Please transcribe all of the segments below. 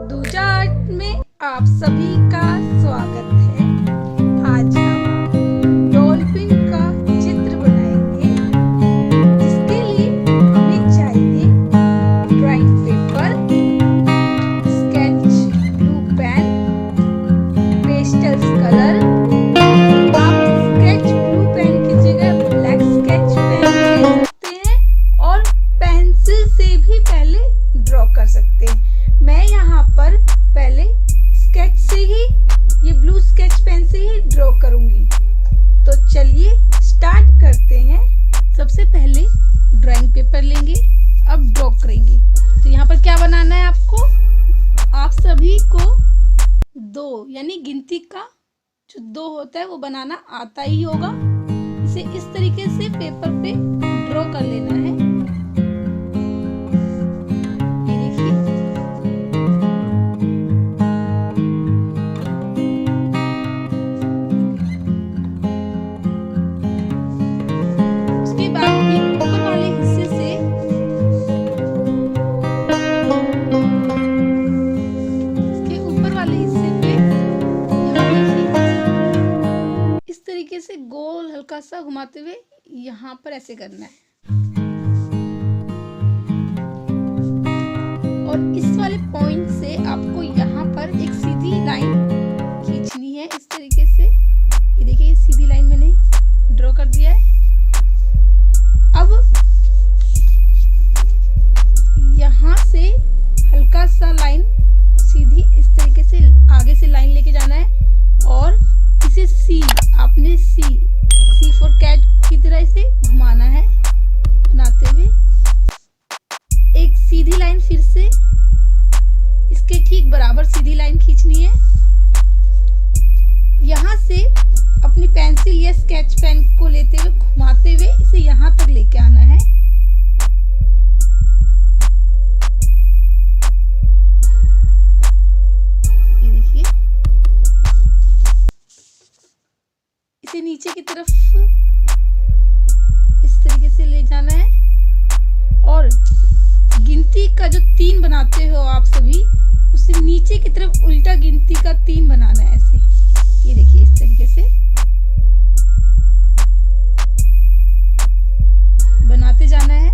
दूजा आर्ट में आप सभी का स्वागत है। आज हम डॉल्फिन का चित्र बनाएंगे, जिसके लिए हमें चाहिए drawing paper, sketch blue pen, pastels colour. आप स्केच ब्लू पेन की जगह ब्लैक स्केच पेन ले सकते हैं और पेंसिल से भी पहले ड्रॉ कर सकते हैं। मैं यहाँ पर पहले स्केच से ही, ये ब्लू स्केच पेन से ही ड्रॉ करूंगी। तो चलिए स्टार्ट करते हैं। सबसे पहले ड्राइंग पेपर लेंगे, अब ड्रॉ करेंगे। तो यहाँ पर क्या बनाना है आपको, आप सभी को दो यानी गिनती का जो 2 होता है वो बनाना आता ही होगा। इसे इस तरीके से पेपर पे ड्रॉ कर लेना है। से गोल हल्का सा घुमाते हुए यहाँ पर ऐसे करना है, और इस वाले पॉइंट से आपको यहाँ पर एक सीधी लाइन खींचनी है इस तरीके से। ये देखिए, ये सीधी लाइन मैंने ड्रॉ कर दिया है। अब यहाँ से हल्का सा लाइन सीधी इस तरीके से आगे से लाइन लेके जाना है, और इसे सी, आपने सी फॉर कैट की तरह इसे घुमाना है बनाते हुए। एक सीधी लाइन फिर से इसके ठीक बराबर सीधी लाइन खींचनी है। यहाँ से अपनी पेंसिल या स्केच पेन को लेते हुए घुमाते हुए इसे यहाँ तक लेके आना है। इसे नीचे की तरफ इस तरीके से ले जाना है, और गिनती का जो 3 बनाते हो आप सभी, उसे नीचे की तरफ उल्टा गिनती का 3 बनाना है ऐसे। ये देखिए, इस तरीके से बनाते जाना है।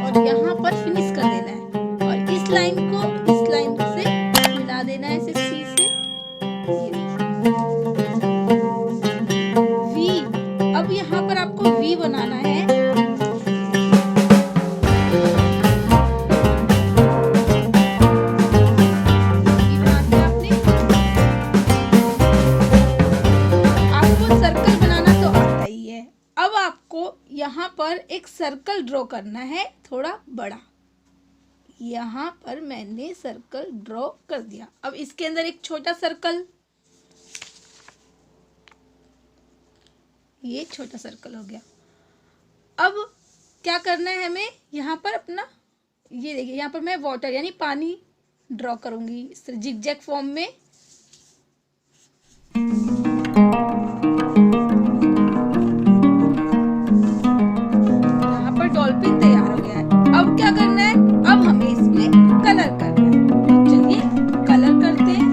और यहाँ पर फिनिश कर देना है, और इस लाइन को इस लाइन से मिला देना है इसे सी से। वी, अब यहाँ पर आपको वी बनाना है। आपको सर्कल बनाना तो आता ही है। अब आपको यहाँ पर एक सर्कल ड्रॉ करना है, थोड़ा बड़ा। यहाँ पर मैंने सर्कल ड्रॉ कर दिया। अब इसके अंदर एक छोटा सर्कल, ये छोटा सर्कल हो गया। अब क्या करना है हमें, यहाँ पर अपना, ये देखिए, यहाँ पर मैं वाटर यानी पानी ड्रॉ करूंगी इस तरह जिगजैग फॉर्म में। यहाँ पर डॉल्फिन तैयार हो गया है। अब क्या करना है, अब हमें इसमें कलर करना है। तो चलिए कलर करते हैं।